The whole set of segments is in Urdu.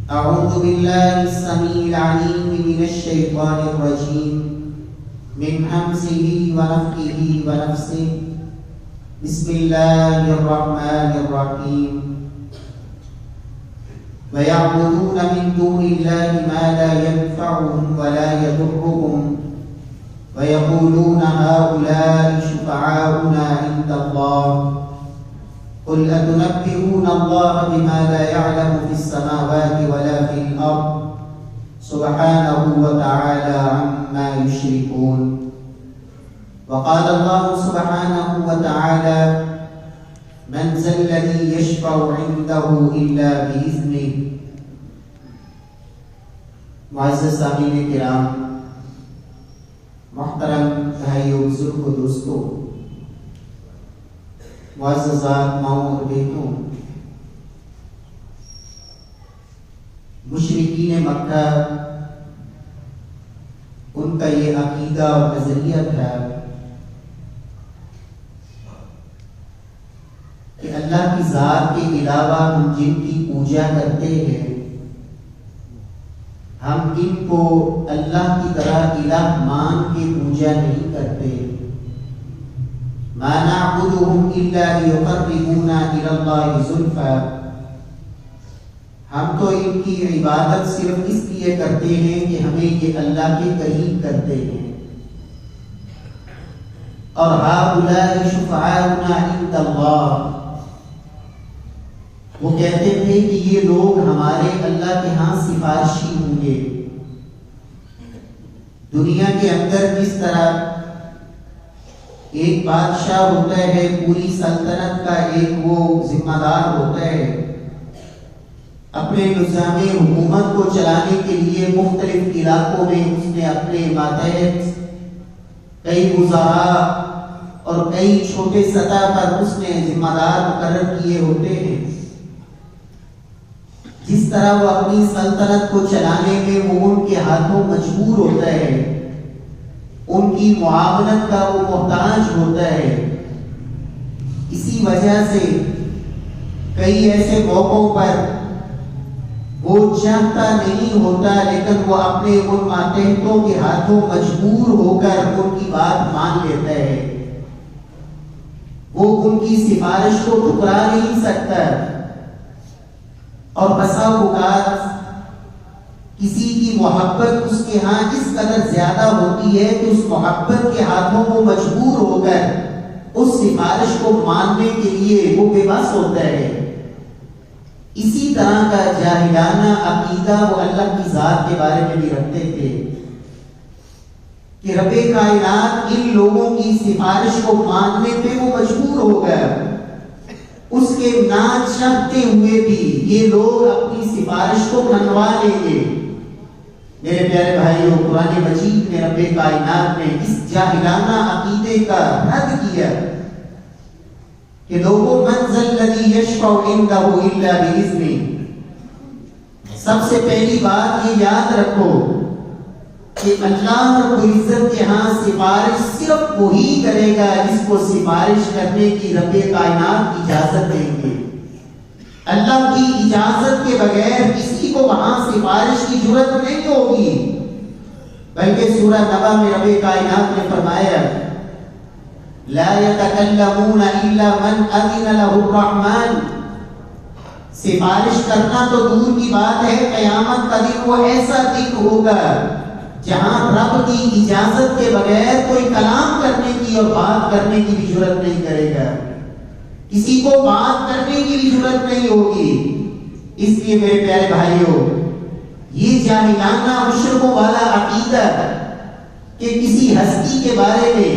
أعوذ بالله السميع العليم من الشيطان الرجيم من همزه ونفخه ونفسه بسم الله الرحمن الرحيم ويعبدون من دون الله ما لا ينفعهم ولا يضرهم ويقولون هؤلاء شفعاؤنا عند الله قل أتنبئون الله بما لا يعلم في السماوات ولا في الأرض سبحانه وتعالى عما يشركون وقال الله سبحانه وتعالى من ذا الذي يشفع عنده إلا بإذنه. معزز سامعین کرام، محترم بھائیوں، بزرگوں، دوستوں، معززات ماؤں اور بیٹوں، مشرکین مکہ ان کا یہ عقیدہ اور نظریہ تھا کہ اللہ کی ذات کے علاوہ ہم جن کی پوجا کرتے ہیں، ہم ان کو اللہ کی طرح الہ مان کے پوجا نہیں کرتے. ما نعبدهم الا ليقربونا الى الله زلفى، ہم تو ان کی عبادت صرف اس لیے کرتے ہیں کہ ہمیں یہ اللہ کے قریب کرتے ہیں. اور هؤلاء شفعاؤنا عند الله، وہ کہتے تھے کہ یہ لوگ ہمارے اللہ کے ہاں سفارشی ہوں گے. دنیا کے اندر کس طرح ایک بادشاہ ہوتا ہے، پوری سلطنت کا ایک وہ ذمہ دار ہوتا ہے، اپنے نظام حکومت کو چلانے کے لیے مختلف علاقوں میں اس نے اپنے ماتحت کئی وزراء اور کئی چھوٹے سطح پر اس نے ذمہ دار مقرر کیے ہوتے ہیں. جس طرح وہ اپنی سلطنت کو چلانے میں وہ ان کے ہاتھوں مجبور ہوتا ہے، ان کی معاونت کا وہ محتاج ہوتا ہے. اسی وجہ سے کئی ایسے موقعوں پر وہ چاہتا نہیں ہوتا لیکن وہ اپنے ان ماتحتوں کے ہاتھوں مجبور ہو کر ان کی بات مان لیتا ہے. وہ ان کی سفارش کو ٹھکرا نہیں سکتا. اور بسا اوقات کسی کی محبت اس کے ہاں اس قدر زیادہ ہوتی ہے کہ اس محبت کے ہاتھوں وہ مجبور ہو کر اس سفارش کو ماننے کے لیے وہ بے بس ہوتا ہے. اسی طرح کا جاہلانہ عقیدہ وہ اللہ کی ذات کے بارے میں بھی رکھتے تھے کہ رب کائنات ان لوگوں کی سفارش کو ماننے پہ وہ مجبور ہو گیا. اس کے نہ چاہتے ہوئے بھی یہ لوگ اپنی سفارش کو منوا لیں گے. میرے پیارے بھائیوں، قرآن مجید میں رب کائنات نے اس جاہلانہ عقیدے کا رد کیا کہ لوگوں من ذا الذی یشفع عنده الا باذنہ. سب سے پہلی بات یہ یاد رکھو کہ اللہ رب العزت کے ہاں سفارش صرف وہی کرے گا جس کو سفارش کرنے کی رب کائنات اجازت دیں گے. اللہ کی اجازت کے بغیر کسی کو وہاں سفارش کی جرات نہیں ہوگی. بلکہ سورہ نبا میں رب کائنات نے فرمایا لا يتكلمون الا من اذن له الرحمن. سفارش کرنا تو دور کی بات ہے، قیامت کا دن وہ ایسا دن ہوگا جہاں رب کی اجازت کے بغیر کوئی کلام کرنے کی اور بات کرنے کی بھی جرات نہیں کرے گا. کسی کو بات کرنے کی بھی ضرورت نہیں ہوگی. اس لیے میرے پیارے بھائیوں، یہ جاہلانہ مشرکوں والا عقیدہ کہ کسی ہستی کے بارے میں،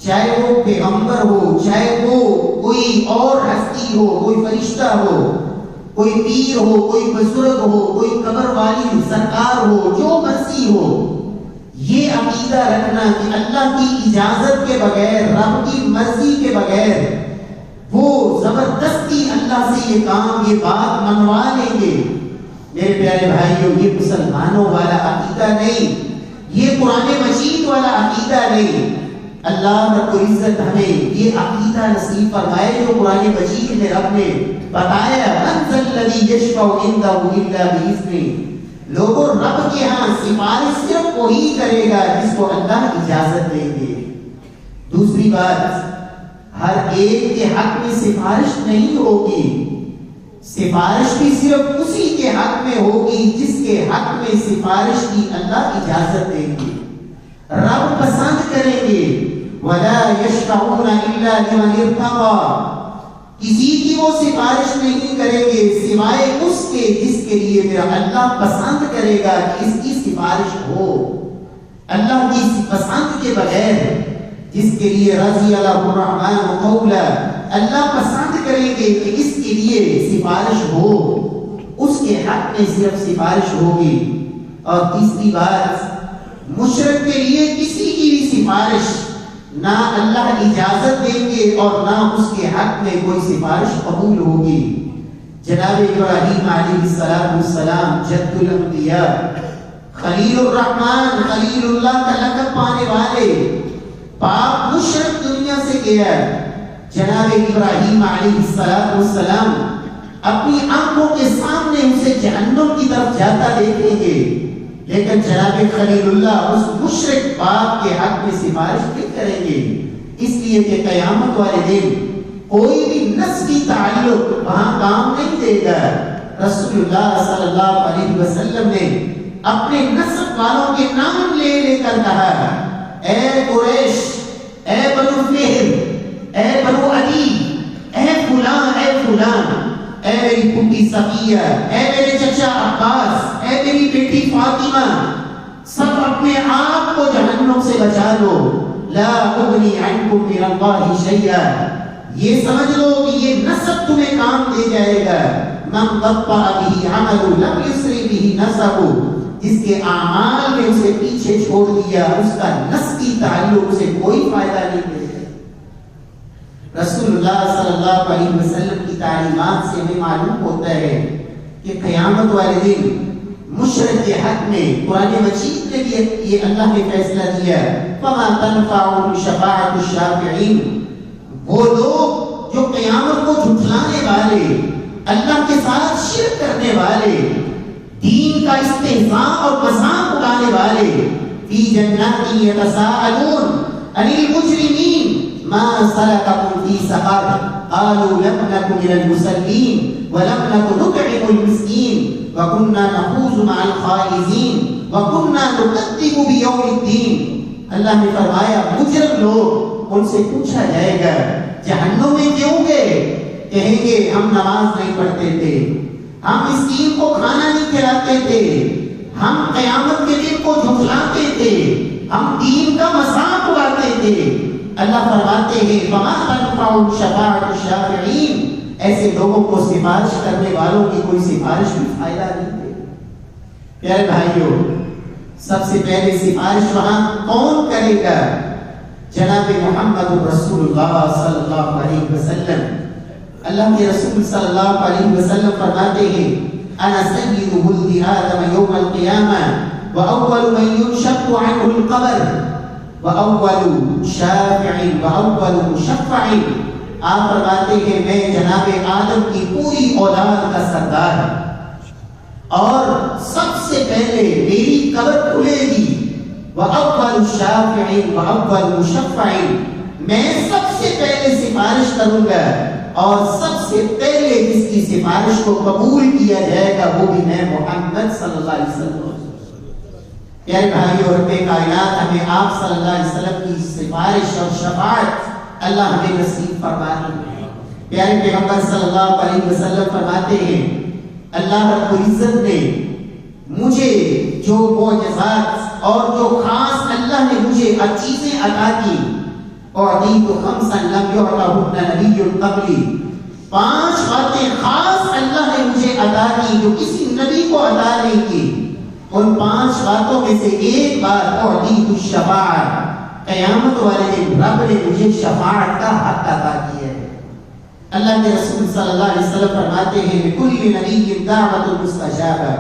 چاہے وہ پیغمبر ہو، چاہے وہ کوئی اور ہستی ہو، کوئی فرشتہ ہو، کوئی پیر ہو، کوئی بزرگ ہو، کوئی قبر والی سرکار ہو، جو مرضی ہو، یہ عقیدہ رکھنا کہ اللہ کی اجازت کے بغیر، رب کی مرضی کے بغیر وہ زبردستی اللہ سے یہ کام، یہ بات منوا لیں گے، میرے پیارے بھائیوں، یہ مسلمانوں والا عقیدہ نہیں، یہ قرآن مجید والا عقیدہ نہیں. اللہ رب العزت ہمیں یہ عقیدہ نصیب فرمائے جو قرآن مجید میں رب نے بتایا، من ذا الذی یشفع عندہ الا بإذنہ، لوگوں رب کے ہاں سفارش صرف وہی کرے گا جس کو اللہ اجازت دیں گے۔ دوسری بات، ہر ایک کے حق میں سفارش نہیں ہوگی، سفارش بھی صرف اسی کے حق میں ہوگی جس کے حق میں سفارش کی اللہ اجازت دیں گے، رب پسند کریں گے۔ وَلَا يَشْفَعُونَ إِلَّا لِمَنِ ارْتَضَىٰ، کسی کی وہ سفارش نہیں کریں گے سوائے اس کے جس کے لیے میرا اللہ پسند کرے گا کہ اس کی سفارش ہو۔ اللہ کی پسند کے بغیر جس کے لیے رضی اللہ الرحمن قولا، اللہ پسند کریں گے کہ اس کے لیے سفارش ہو، اس کے حق میں صرف سفارش ہوگی۔ اور تیسری بات، مشرک کے لیے کسی کی بھی سفارش نہ اللہ اجازت دیں گے اور نہ اس کے حق میں کوئی سفارش قبول ہوگی۔ جناب ابراہیم علیہ السلام جد الانبیاء، خلیل الرحمن، خلیل اللہ کا لقب پانے والے، پاک مشرک دنیا سے گیا۔ جناب ابراہیم علیہ السلام اپنی آنکھوں کے سامنے اسے جہنم کی طرف جاتا دیکھیں گے، لیکن جناب خلیل اللہ اس مشرک باپ کے حق میں سفارش نہیں کریں گے، اس لیے کہ قیامت والے دن کوئی بھی نسبی تعلق وہاں کام نہیں دے گا۔ رسول اللہ صلی اللہ علیہ وسلم نے اپنے نسب والوں کے نام لے لے کر کہا، اے قریش، اے بنو فہر، اے بنو عدی، اے فلان، اے فلان، اے میری پھوپھی صفیہ، اے میرے چچا عباس، اے میری بیٹی فاطمہ، سب اپنے آپ کو جہنم سے بچا لو، لا اغنی عنکم من اللہ شیئا، یہ سمجھ لو کہ یہ نسب تمہیں کام دے جائے گا۔ من قطع به عمل لم یسری به نسب، جس کے اعمال میں اسے پیچھے چھوڑ دیا اس کا نسبی تعلق سے کوئی فائدہ نہیں دے گا۔ رسول اللہ صلی اللہ علیہ وسلم کی تعلیمات سے ہمیں معلوم ہوتا ہے کہ قیامت والے دن مشرک کے حق میں قرآن مجید نے بھی یہ اللہ نے فیصلہ دیا، فما تنفعهم شفاعۃ الشافعین، وہ لوگ جو قیامت کو جھٹلانے والے، اللہ کے ساتھ شرک کرنے والے، دین کا استہزاء اور مذاق اڑانے والے، فی جنات یتساءلون عن المجرمین ما سلککم فی سقر قالوا لم نک من المصلین ولم نک نطعم المسکین وَكُنَّا نَخُوضُ مَعَ الْخَائِضِينَ وَكُنَّا نُكَذِّبُ بِيَوْمِ الدِّينِ۔ اللہ نے فرمایا مجرم لوگ، ان سے پوچھا جائے گا جہنم میں کیوں گئے؟ کہیں گے ہم نماز نہیں پڑھتے تھے، ہم مسکین کو کھانا نہیں کھلاتے تھے، ہم قیامت کے دن کو جھٹلاتے تھے، ہم دین کا مذاق اڑاتے تھے۔ اللہ فرماتے ہیں فَمَا تَنفَعُهُمْ شَفَاعَةُ الشَّافِعِينَ، ایسے لوگوں کو سفارش کرنے والوں کی کوئی سفارش بھی فائدہ نہیں دے۔ پیارے بھائیوں، سب سے پہلے سفارش وہاں کون کرے گا؟ جناب محمد رسول اللہ صلی اللہ علیہ وسلم۔ اللہ کے رسول صلی اللہ علیہ وسلم فرماتے ہیں انا سید ولد آدم یوم القیامہ واول من ينشق عنه القبر واول شافع واول مشفع۔ آپ فرماتے ہیں میں جناب آدم کی پوری اولاد کا سردار ہوں اور سب سے پہلے میری قبر کھلے گی، وَأَوَّلُ شَافِعٍ وَأَوَّلُ مُشَفَّعٍ، میں سب سے پہلے سفارش کروں گا اور سب سے پہلے جس کی سفارش کو قبول کیا جائے گا وہ بھی میں محمد صلی اللہ علیہ وسلم۔ پیارے بھائیو، رب کائنات ہمیں آپ صلی اللہ علیہ وسلم کی سفارش اور شفاعت اللہ ہمیں نصیب فرمائے۔ پیارے پیغمبر صلی اللہ علیہ وسلم فرماتے ہیں اللہ رب العزت نے مجھے جو معجزات اور جو خاص اللہ نے مجھے چیزیں عطا کی، اعطیت خمسا لم یعطہن نبی قبلی، 5 باتیں خاص اللہ نے مجھے عطا کی جو کسی نبی کو عطا نہیں کی۔ ان 5 باتوں میں سے ایک بات اعطیت الشفاعۃ، قیامت والے دن رب نے مجھے شفاعت کا حق عطا کیا ہے۔ اللہ کے رسول صلی اللہ علیہ وسلم فرماتے ہیں لِكُلِّ نَبِيٍّ دَعْوَةٌ مُسْتَجَابَةٌ،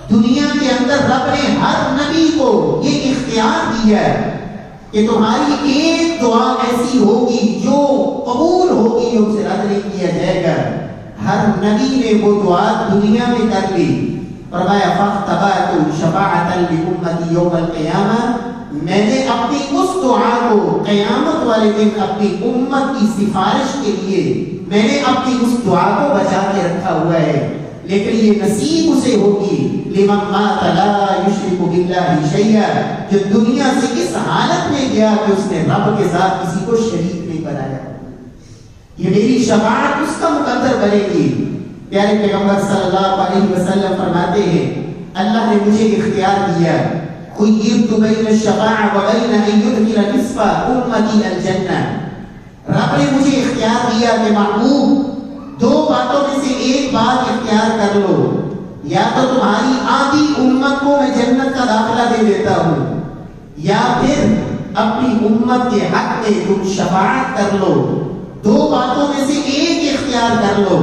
دنیا کے اندر رب نے ہر نبی کو یہ اختیار دیا ہے کہ تمہاری ایک دعا ایسی ہوگی جو قبول ہوگی، اسے رد نہیں کیا جائے گا۔ ہر نبی نے وہ دعا دنیا میں کر لی۔ فرمایا فاختبأت شفاعۃ لأمتی یوم القیامہ، میں نے اپنی اس دعا کو قیامت والے دن اپنی امت کی سفارش کے لیے میں نے اپنی اس دعا کو بچا کے رکھا ہوا ہے، لیکن یہ نصیب اسے ہوگی لمن مات لا یشرک باللہ شیئا، جو دنیا سے اس حالت میں گیا کہ اس نے رب کے ساتھ کسی کو شریک نہیں بنایا۔ یہ میری شفاعت اس کا مقدر بنے گی۔ پیارے پیغمبر صلی اللہ علیہ وسلم فرماتے ہیں اللہ نے مجھے اختیار دیا، خیرت بین الشفاعہ وبین ان یدخل نصف امتی الجنہ، رب نے مجھے اختیار دیا کہ محبوب دو باتوں میں سے ایک بات اختیار کر لو، یا تو تمہاری آدھی امت کو میں جنت کا داخلہ دے دیتا ہوں، یا پھر اپنی امت کے حق میں تم شفاعت کر لو، دو باتوں میں سے ایک اختیار کر لو۔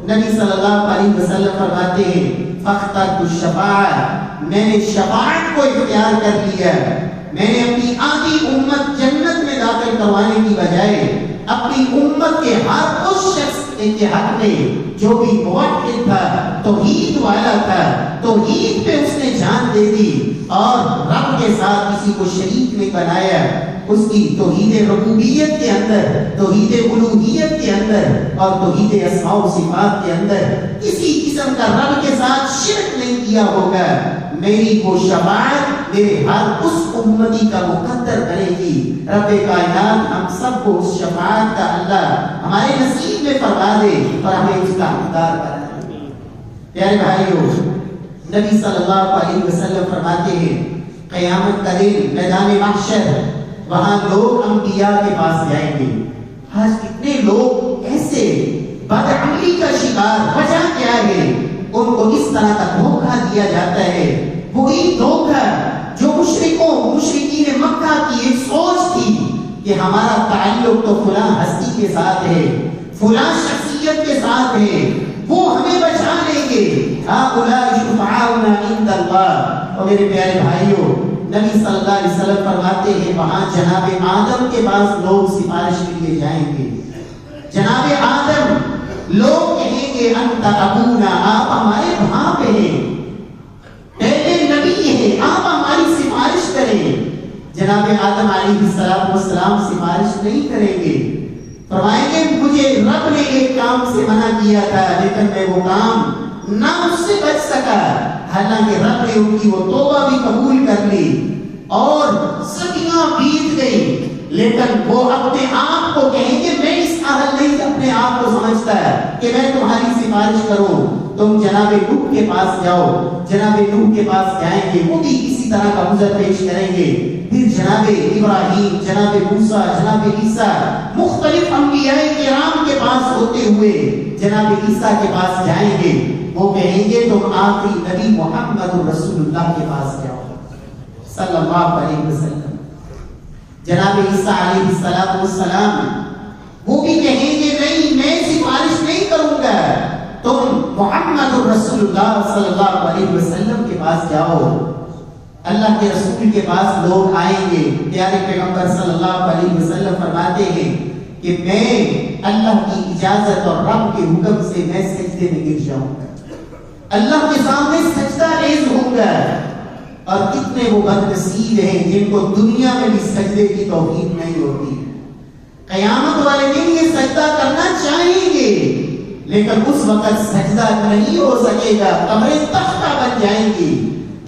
نبی صلی اللہ علیہ وسلم فرماتے ہیں فاخترت الشفاعۃ، میں نے شفاعت کو اختیار کر لیا، میں نے اپنی آدھی امت جنت میں داخل کروانے کی بجائے اپنی امت کے ہر اس شخص کے حق میں جو بھی موحد تھا، توحید والا تھا، توحید پہ اس نے جان دے دی اور رب کے ساتھ کسی کو شریک نہیں بنایا، اس کی توحید ربوبیت کے اندر، توحید الوہیت کے اندر اور توحید اسماء و صفات کے اندر کسی قسم کا رب کے ساتھ شرک نہیں کیا ہوگا، میری وہ شفاعت میرے ہر اس امتی کا مقدر بنے گی۔ رب کائنات ہم سب کو اس شفاعت کا اللہ ہمارے نصیب میں فرما دے اور ہمیں اس کا حقدار بنا دے۔ پیارے بھائیو، نبی صلی اللہ علیہ وسلم فرماتے ہیں قیامت کا دن میدان محشر، وہاں لوگ انبیاء کے پاس جائیں گے۔ آج کتنے لوگ ایسے بدعملی کا شکار، وجہ کیا ہے؟ ان کو اس طرح کا دھوکہ دیا جاتا ہے، وہی دھوکہ جو مشرکین مکہ کی ایک سوچ تھی کہ ہمارا تعلق تو فلاں ہستی کے ساتھ ہے، فلاں شخصیت کے ساتھ ہے، وہ ہمیں بچا لیں گے، ہؤلاء شفعاؤنا عند اللہ۔ اور میرے پیارے بھائیوں، نبی صلی اللہ علیہ وسلم فرماتے ہیں وہاں جناب آدم کے پاس لوگ سفارش کے لیے جائیں گے۔ جناب آدم، لوگ کہیں گے انت ابونا، آپ ہمارے باپ ہیں، پہلے نبی ہیں، آپ ہماری سفارش کریں۔ جناب آدم علیہ السلام سفارش نہیں کریں گے، فرمائیں گے مجھے رب نے ایک کام سے منع کیا تھا لیکن میں وہ کام نہ اس سے بچ سکا، حالانکہ رب نے ان کی وہ توبہ بھی قبول کر لی اور صدیاں بیت گئی، لیکن وہ اپنے آپ کو کہیں گے میں اس اہل نہیں اپنے آپ کو سمجھتا ہے کہ میں تمہاری سفارش کروں۔ تم جناب نوح کے پاس جاؤ، جناب نوح کے پاس جائیں گے، وہ بھی اسی طرح کا عذر پیش کریں گے۔ پھر جناب ابراہیم، جناب موسیٰ، جناب عیسیٰ، مختلف انبیاء کرام کے پاس ہوتے ہوئے جناب عیسیٰ کے پاس جائیں گے، وہ کہیں گے تم آخری نبی محمد رسول اللہ کے پاس جاؤ صلی اللہ علیہ وسلم۔ جناب عیسیٰ علیہ السلام وہ بھی کہیں گے نہیں میں سفارش نہیں کروں گا، تم محمد رسول اللہ صلی اللہ علیہ وسلم کے پاس جاؤ۔ اللہ کے رسول کے پاس لوگ آئیں گے، پیارے پیغمبر صلی اللہ علیہ وسلم فرماتے ہیں کہ میں اللہ کی اجازت اور رب کے حکم سے میں سجدے میں گر جاؤں گا، اللہ کے سامنے سجدہ ریز ہوں گا۔ اور کتنے وہ بد نصیب ہیں جن کو دنیا میں بھی سجدے کی توفیق نہیں ہوتی، قیامت والے دن یہ سجدہ کرنا چاہیں گے لیکن اس وقت سجدہ نہیں ہو سکے گا، قبریں تختہ بن جائیں گی،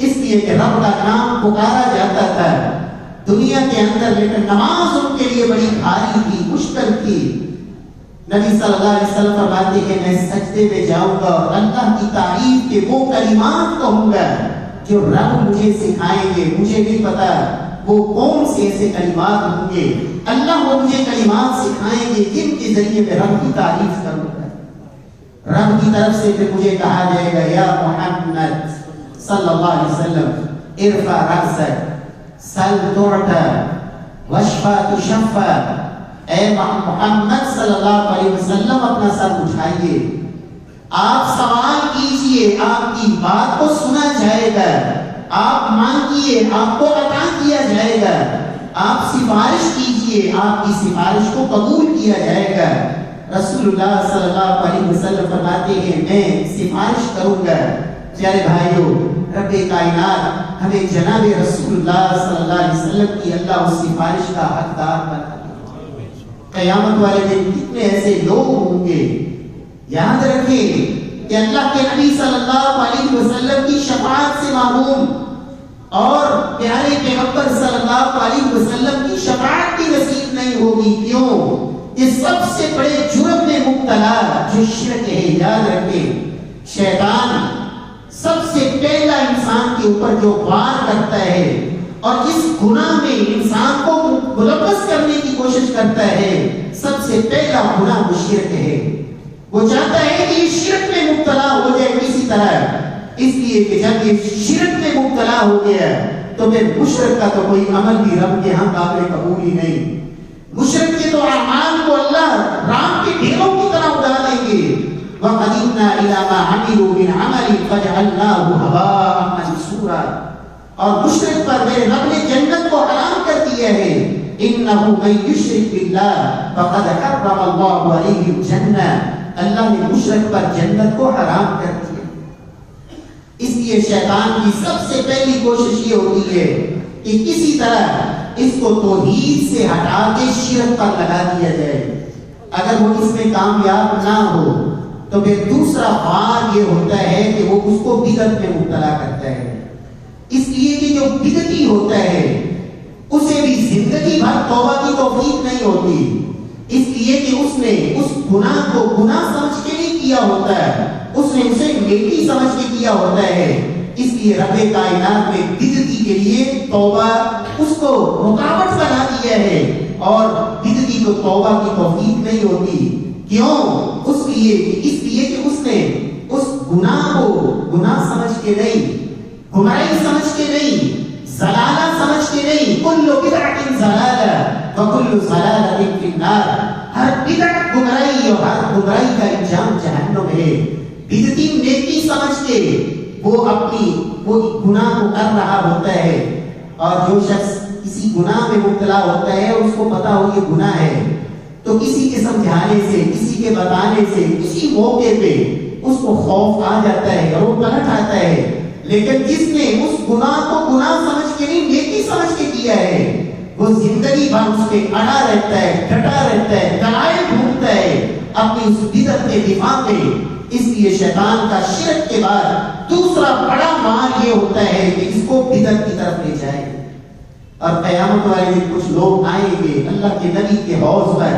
اس لیے کہ رب کا نام پکارا جاتا تھا دنیا کے اندر، لیکن نماز ان کے لیے بڑی بھاری تھی، مشکل تھی۔ نبی صلی اللہ علیہ وسلم فرماتے ہیں میں سجدے میں جاؤں گا اور اللہ کی تعریف کے وہ کلمات کہوں گا جو رب مجھے سکھائیں گے، مجھے نہیں پتا وہ کون سے ایسے کلمات ہوں گے، اللہ وہ مجھے کلمات سکھائیں گے جن کے ذریعے میں رب کی تعریف کروں گا۔ رب کی طرف سے پھر مجھے کہا جائے گا یا محمد صلی اللہ علیہ وسلم ارفع رأسک سل تعطى واشفع تشفع، اے محمد صلی اللہ علیہ وسلم اپنا سر اٹھائیے، آپ سوال کیجئے، آپ کی بات کو سنا جائے گا، آپ مانگیے آپ کو عطا کیا جائے گا، آپ سفارش کیجئے، آپ کی سفارش کو قبول کیا جائے گا۔ رسول اللہ صلی اللہ علیہ وسلم فرماتے ہیں میں سفارش کروں گا۔ پیارے بھائیوں، رب کائنات ہمیں جناب رسول اللہ صلی اللہ علیہ وسلم کی اللہ اس سفارش کا حقدار بنا دے۔ قیامت والے دن کتنے ایسے لوگ ہوں گے، یاد رکھیں کہ اللہ کے نبی صلی اللہ علیہ وسلم کی شفاعت سے محروم اور پیارے پیغمبر صلی اللہ علیہ وسلم کی شفاعت بھی نصیب نہیں ہوگی۔ کیوں؟ یہ سب سے بڑے جرم میں مبتلا جو شرک ہے۔ یاد رکھیں شیطان سب سے پہلا انسان کے اوپر جو وار کرتا ہے اور جس گناہ میں انسان کو ملوث کرنے کی کوشش کرتا ہے، سب سے پہلا گناہ وہ شرک ہے۔ وہ چاہتا ہے کہ یہ شرک میں مبتلا ہو جائے کسی طرح، اس لیے کہ جب یہ شرک میں مبتلا ہو گیا تو پھر مشرک کا تو کوئی عمل بھی رب کے ہاں قابل قبول ہی نہیں۔ مشرک کے تو اعمال کو اللہ رام کے ڈھیروں کی طرح اڑا دیں گے۔ وَقَدِمْنَا إِلَىٰ مَا عَمِلُوا مِنْ عَمَلٍ فَجَعَلْنَاهُ هَبَاءً مَنثُورًا۔ اور مشرک پر میرے رب نے جنت کو حرام کر دیا ہے۔ إِنَّهُ مَن يُشْرِكْ بِاللَّهِ فَقَدْ حَرَّمَ اللَّهُ عَلَيْهِ الْجَنَّةَ۔ اللہ نے مشرک پر جنت کو حرام کر دیا۔ اس لیے شیطان کی سب سے پہلی کوشش یہ ہوتی ہے کہ کسی طرح اس کو توحید سے ہٹا کے شرک پر لگا دیا جائے۔ اگر وہ اس میں کامیاب نہ ہو تو پھر دوسرا وار یہ ہوتا ہے کہ وہ اس کو بدعت میں مبتلا کرتا ہے۔ اس لیے کہ جو بدعتی ہوتا ہے اسے بھی زندگی بھر توبہ کی توفیق نہیں ہوتی، اس لیے کہ اس نے اس گناہ کو گناہ سمجھ کے نہیں کیا ہوتا ہے، اس نے اسے نیکی سمجھ کے کیا ہوتا ہے۔ اس لیے رب کائنات نے بدعتی کے لیے توبہ اس کو رکاوٹ بنا دیا ہے اور بدعتی کو توبہ کی توفیق نہیں ہوتی۔ کیوں؟ اس لیے کہ اس نے اس گناہ کو گناہ سمجھ کے نہیں، گمراہی سمجھ کے نہیں، ضلالہ سمجھ کے نہیں۔ کل بدعۃ ضلالہ وکل ضلالۃ فی النار۔ ہر بدعت گمراہی اور ہر گمراہی کا انجام جہنم ہے۔ بدعتی نیکی سمجھ کے وہ گناہ کو کر رہا ہوتا ہے، اور جو شخص کسی گناہ میں مبتلا ہوتا ہے اس کو پتا ہو یہ گناہ ہے تو کسی کے سمجھانے سے، کسی کے بتانے سے، کسی موقع پہ اس کو خوف آ جاتا ہے اور وہ پلٹ آتا ہے۔ لیکن جس نے اس گناہ کو گناہ سمجھ کے نہیں نیکی سمجھ کے کیا ہے، وہ زندگی بھر اس پہ اڑا رہتا ہے، ڈٹا رہتا ہے، دلائل ڈھونڈتا ہے اپنی اس بدعت کے دفاع میں۔ اس لیے شیطان کا شرک کے بعد دوسرا بڑا مال یہ ہوتا ہے کہ اس کو بدعت کی طرف لے جائے۔ اور قیامت والے دن کچھ لوگ آئیں گے اللہ کے نبی کے حوض پر،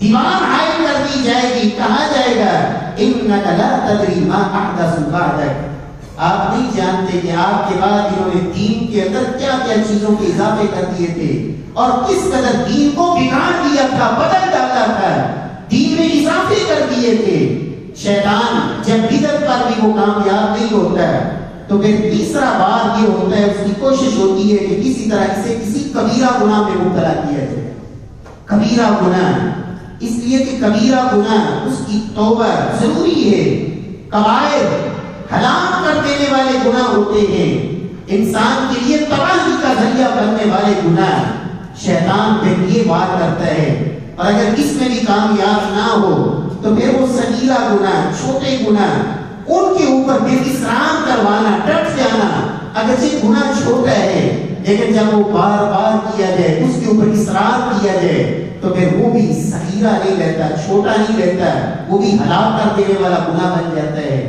دیوار حائل کر دی جائے گی، کہا جائے گا انک لا تدری ما احدث بعدک۔ آپ نہیں جانتے کہ آپ کے بعد انہوں نے دین کے اندر کیا کیا چیزوں کے اضافے کر دیے تھے اور کس قدر دین کو بگاڑ دیا تھا، بدل ڈالا تھا، دین میں اضافے کر دیے تھے۔ شیطان جب بدعت پر بھی وہ کامیاب نہیں ہوتا ہے تو پھر تیسرا بار یہ ہوتا ہے، اس کی کوشش ہوتی ہے کہ کسی طرح اسے کسی کبیرہ گناہ میں مبتلا کیا جائے۔ کبیرہ گناہ اس لیے کہ کبیرہ گناہ اس کی توبہ ضروری ہے۔ کبائر ہلاک کر دینے والے گناہ ہوتے ہیں، انسان کے لیے تباہی کا ذریعہ بننے والے گناہ۔ شیطان پھر یہ وار کرتا ہے، اور اگر اس میں بھی کامیاب نہ ہو تو پھر وہ صغیرہ گناہ، چھوٹے گناہ، ان کے اوپر پھر اصرار کروانا، ڈٹ جانا۔ اگرچہ گناہ چھوٹا ہے لیکن جب وہ بار بار کیا جائے، اس کے اوپر اصرار کیا جائے تو پھر وہ بھی صغیرہ نہیں رہتا، چھوٹا نہیں رہتا، وہ بھی ہلاک کر دینے والا گناہ بن جاتا ہے۔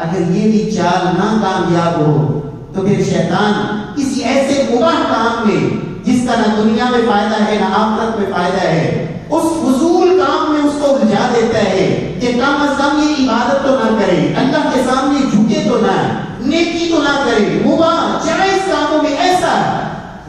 اگر یہ بھی چال نہ کامیاب ہو تو پھر شیطان کسی ایسے مباح کام میں جس کا نہ دنیا میں فائدہ ہے نہ آخرت میں فائدہ ہے، اس فضول کام میں اس کو الجھا دیتا ہے کہ کم از کم یہ عبادت تو نہ کرے، اللہ کے سامنے جھکے تو نہ، نیکی تو نہ کرے، مباح جائز کاموں میں ایسا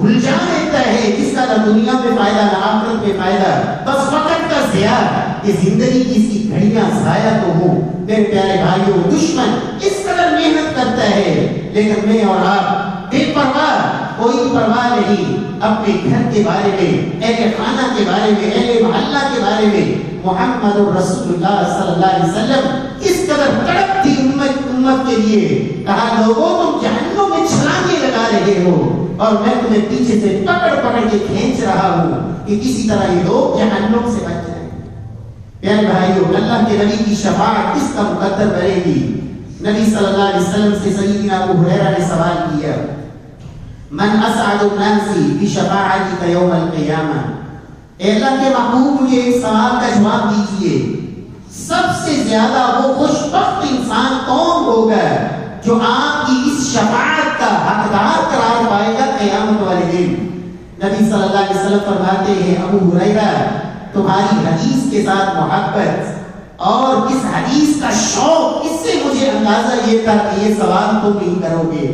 الجھا دیتا ہے جس کا نہ دنیا میں فائدہ نہ آخرت میں فائدہ، بس وقت کا ضیاع، کہ زندگی کی سی گھڑیاں ضائع تو ہوں۔ میرے پیارے بھائیوں، دشمن اس قدر محنت کرتا ہے لیکن میں اور آپ بے پرواہ، کوئی پرواہ نہیں اپنے گھر کے بارے میں، اہل خانہ کے بارے میں، اہل محلہ کے بارے میں۔ محمد رسول اللہ صلی اللہ علیہ وسلم اس قدر تڑپ تھی امت کے لیے، کہا لوگوں تم جہنم میں چھلانگیں لگا رہے ہو اور میں تمہیں پیچھے سے پکڑ پکڑ کے کھینچ رہا ہوں کہ کسی طرح یہ لوگ جہنم سے بچ جائیں۔ پیارے بھائیو، اللہ کے نبی کی شفاعت کس کا مقدر بنے گی؟ نبی صلی اللہ علیہ وسلم سے سیدنا ابو ہریرہ نے سوال کیا، من اسعد الناس بشفاعتک یوم القیامہ، اے اللہ کے محبوب مجھے ایک سوال کا جواب دیجئے، سب سے زیادہ وہ خوش بخت انسان کون ہوگا جو آپ کی اس شفاعت کا حقدار قرار پائے گا قیامت والے دن؟ نبی صلی اللہ علیہ وسلم فرماتے ہیں، ابو ہریرہ تمہاری حدیث کے ساتھ محبت اور اس حدیث کا شوق، اس سے مجھے اندازہ یہ تھا کہ یہ سوال تم نہیں کرو گے۔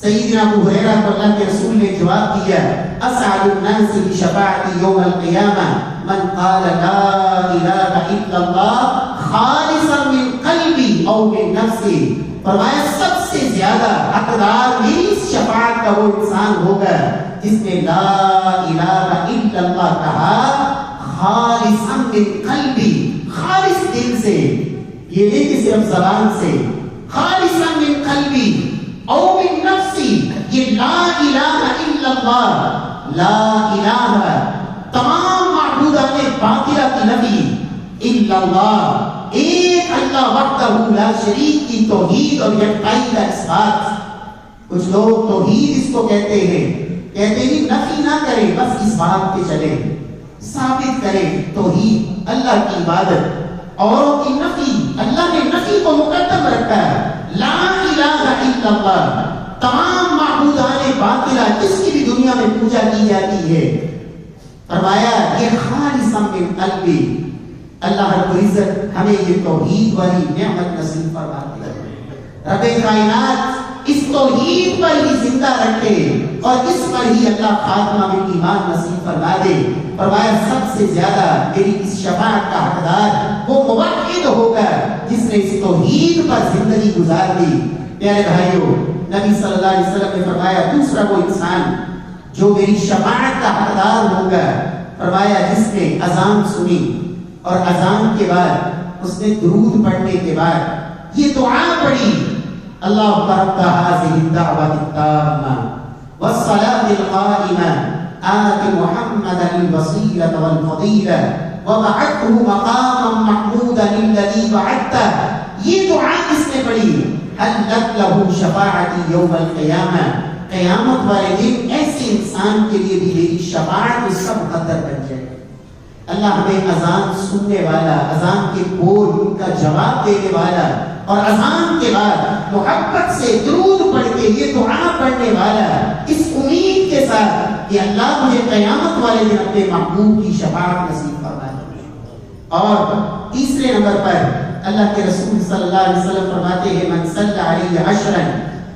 سیدنا ابو ہریرہ کو اللہ کے رسول نے جواب دیا، اسعد الناس بشفاعتی یوم القیامہ من قال لا الہ الا اللہ خالصا من قلبی او من نفسی، فرمایا سب سے زیادہ حقدار میری اس شفاعت کا وہ انسان ہوگا جس نے لا الہ الا اللہ کہا خالصا من قلبی، خالص دل سے، یہ نہیں کہ صرف زبان سے، خالصا من قلبی او من نفسی، یہ لا الہ الا اللہ، لا الہ تمام معبودات باطلہ کی نفی، الا اللہ ایک اللہ وحدہ لا شریک کی توحید اور یکتائی کا اثبات۔ کچھ لوگ توحید اس کو کہتے ہیں نفی نہ کریں، بس اس بات پہ چلیں، ثابت کریں توحید اللہ کی عبادت، اوروں کی نفی، اللہ نے نفی کو مقدم رکھا ہے، لا الہ الا اللہ تمام معبودان باطلہ جس کی بھی دنیا میں پوجا کی جاتی ہے، فرمایا یہ خالصا من قلبی، اللہ رب العزت ہمیں یہ توحید والی نعمت نصیب فرماتے ہیں۔ رب کائنات اس توحید پر ہی زندہ رکھے اور اس پر ہی اللہ خاتمہ میں ایمان نصیب فرما دے۔ فرمایا سب سے زیادہ میری اس شفاعت کا حقدار وہ موحد ہوگا جس نے اس توحید پر زندگی گزار دی۔ پیارے بھائیو، نبی صلی اللہ علیہ وسلم نے فرمایا دوسرا وہ انسان جو میری شفاعت کا حقدار ہوگا، فرمایا جس نے اذان سنی اور اذان کے بعد اس نے درود پڑھنے کے بعد یہ دعا پڑھی، اللہم رب هذه الدعوة التامة والصلاة القائمة آت محمدا الوسيلة والفضيلة وبعثه مقاما محمودا الذي وعدته، یہ دعا کس نے پڑھی؟ حلت له شفاعتی یوم القیامہ، قیامت والے دن ایسے انسان کے لیے بھی میری شفاعت اس کا مقدر بن جائے۔ اللہ ہمیں اذان سننے والا، اذان کے بول ان کا جواب دینے والا اور اذان کے بعد محبت سے درود پڑھ کے یہ دعا پڑھنے والا، اس امید کے ساتھ کہ اللہ مجھے قیامت والے دن اپنے محبوب کی شفاعت نصیب فرمائے۔ اور تیسرے نمبر پر اللہ کے رسول صلی اللہ علیہ وسلم فرماتے ہیں، من صلی علیہ عشرا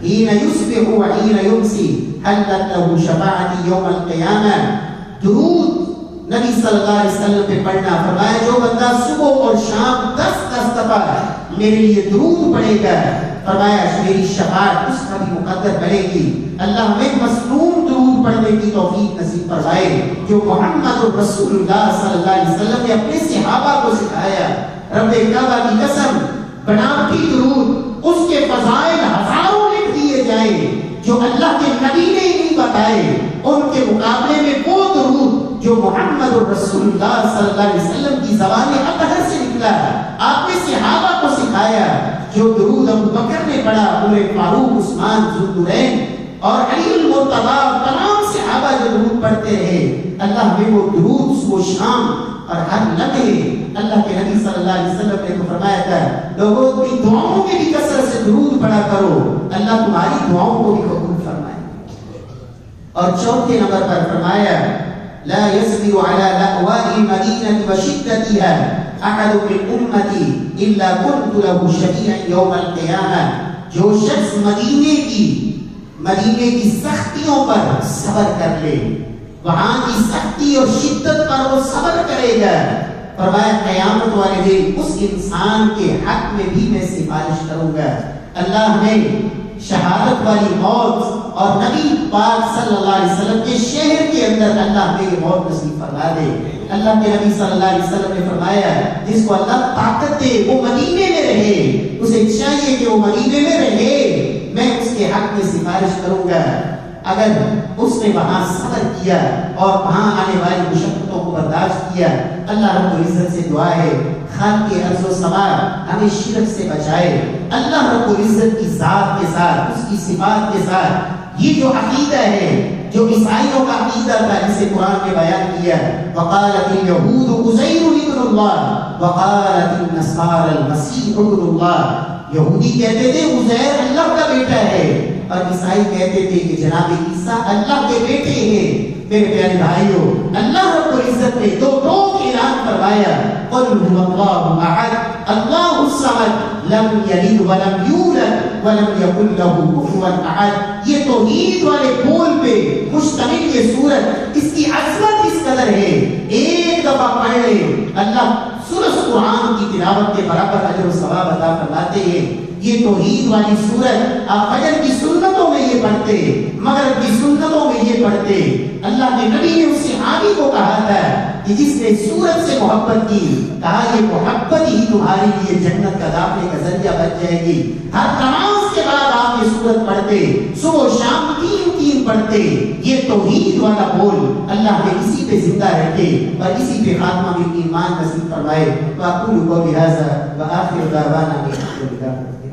حین یصبح وحین یمسی حلت له شفاعتی یوم القیامہ، درود نبی صلی اللہ علیہ وسلم پہ پڑھنا، فرمایا جو بندہ صبح اور شام 10 دفعہ میرے لیے درود پڑھے گا، فرمایا میری شفاعت اس کا بھی مقدر بنے گی۔ اللہ ہمیں مصنون درود پڑھنے کی توفیق نصیب فرمائے جو محمد رسول اللہ صلی اللہ علیہ وسلم نے اپنے صحابہ کو سکھایا۔ رب کعبہ کی قسم، بناوٹی درود اس کے فضائل ہزاروں لکھ دیے جائیں جو اللہ کے نبی نے نہیں بتائے، ان کے مقابلے میں وہ درود جو محمد رسول اللہ صلی اللہ علیہ وسلم کی زبان اطہر سے نکلا، آپ نے صحابہ کو سکھایا، جو درود ابو بکر نے پڑھا، عمر فاروق، عثمان ذوالنورین اور علی المرتضی، تمام صحابہ جو درود پڑھتے رہے، اللہ ہمیں وہ درود صبح شام اور ہر لمحے، اللہ کے نبی صلی اللہ علیہ وسلم نے تو فرمایا تھا لوگوں کی دعاؤں میں بھی کثرت سے درود پڑھا کرو، اللہ تمہاری دعاؤں کو بھی قبول فرمائے۔ اور چوتھے نمبر پر فرمایا لا يصبر على لأواء المدينة وشدتها أحد من أمتي إلا كنت له شفيعا يوم القيامة، جو شخص مدینے کی سختیوں پر صبر کر لے، وہاں کی سختی اور شدت پر وہ صبر کرے گا، فرمایا قیامت والے دن اس انسان کے حق میں بھی میں سفارش کروں گا۔ اللہ ہمیں شہادت والی موت اور نبی پاک صلی اللہ علیہ وسلم کے شہر کے اندر اللہ ہمیں یہ موت نصیب فرما دے۔ اللہ کے نبی صلی اللہ علیہ وسلم نے فرمایا جس کو اللہ طاقت دے وہ مدینے میں رہے، اسے چاہیے کہ وہ مدینے میں رہے، میں اس کے حق میں سفارش کروں گا۔ اگر اس نے وہاں صبر کیا اور وہاں آنے والی مشقتوں کو برداشت کیا، اللہ رب العزت سے دعا ہے خالق ارض و سما ہمیں شرک سے بچائے۔ اللہ رب العزت کی ذات کے ساتھ، اس کی صفات کے ساتھ یہ جو عقیدہ ہے، جو عیسائیوں کا عقیدہ تھا جسے قرآن نے بیان کیا، وقالت اليہود عزیر ابن اللہ وقالت النصارى المسیح ابن اللہ، یہودی کہتے تھے عزیر اللہ کا بیٹا ہے اور عیسائی کہتے تھے کہ جناب عیسیٰ اللہ کے بیٹے ہیں۔ میرے پیارے بھائیوں، اللہ رب العزت نے دو ٹوک اعلان فرمایا، قل هو اللہ احد اللہ الصمد لم یلد ولم یولد ولم یکن له کفوا احد۔ یہ توحید والے بول پہ مشتمل یہ سورت، اس کی عظمت اس قدر ہے، ایک دفعہ پڑھ لے اللہ سورہ قرآن کی تلاوت کے برابر اجر و ثواب عطا فرماتے ہیں۔ یہ توحید والی سورت آپ فجر کی سنتوں میں یہ پڑھتے، مغرب کی سنتوں میں یہ پڑھتے۔ اللہ کے نبی نے اس صحابی کو کہا تھا کہ جس نے سورت سے محبت کی، کہا یہ محبت ہی تمہارے لیے جنت کا داخلے کا ذریعہ بن جائے گی۔ ہر نماز کے بعد آپ یہ سورت پڑھتے، صبح و شام تین پڑھتے۔ یہ توحید والا بول اللہ نے اسی پہ زندہ رکھے اور اسی پہ خاتمہ میں ایمان نصیب فرمائے۔ وَأَقُولُ قَوْلِي هَٰذَا وَآخِرُ دَعْوَانَا أَنِ الْحَمْدُ لِلَّهِ رَبِّ الْعَالَمِينَ۔